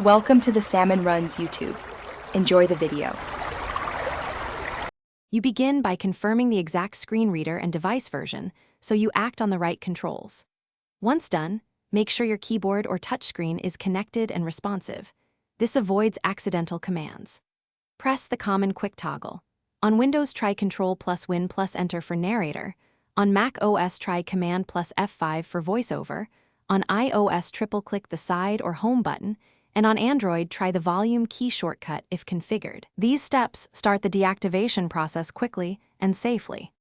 Welcome to the Salmon Runs YouTube. Enjoy the video. You begin by confirming the exact screen reader and device version, so you act on the right controls. Once done, make sure your keyboard or touchscreen is connected and responsive. This avoids accidental commands. Press the common quick toggle. On Windows, try Ctrl+Win plus Enter for narrator. On Mac OS, try Command plus F5 for voiceover. On iOS, triple-click the side or home button. And on Android, try the volume key shortcut if configured. These steps start the deactivation process quickly and safely.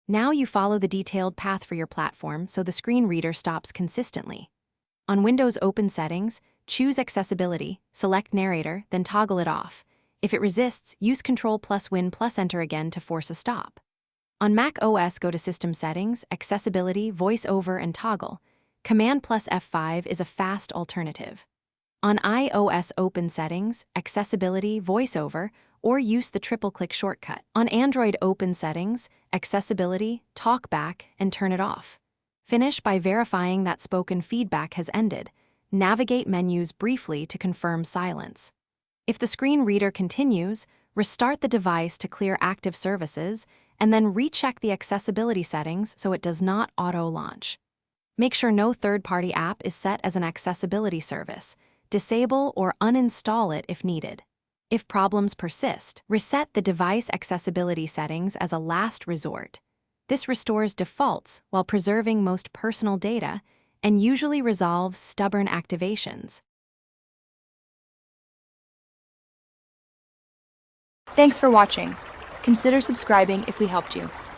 Now you follow the detailed path for your platform so the screen reader stops consistently. On Windows, open Settings, choose Accessibility, select Narrator, then toggle it off. If it resists, use Ctrl+Win plus Enter again to force a stop. On Mac OS, go to System Settings, Accessibility, VoiceOver, and Toggle. Command plus F5 is a fast alternative. On iOS, open Settings, Accessibility, VoiceOver, or use the triple-click shortcut. On Android, open Settings, Accessibility, Talkback, and turn it off. Finish by verifying that spoken feedback has ended. Navigate menus briefly to confirm silence. If the screen reader continues, restart the device to clear active services, and then recheck the accessibility settings so it does not auto-launch. Make sure no third-party app is set as an accessibility service. Disable or uninstall it if needed. If problems persist, reset the device accessibility settings as a last resort. This restores defaults while preserving most personal data and usually resolves stubborn activations. Thanks for watching. Consider subscribing if we helped you.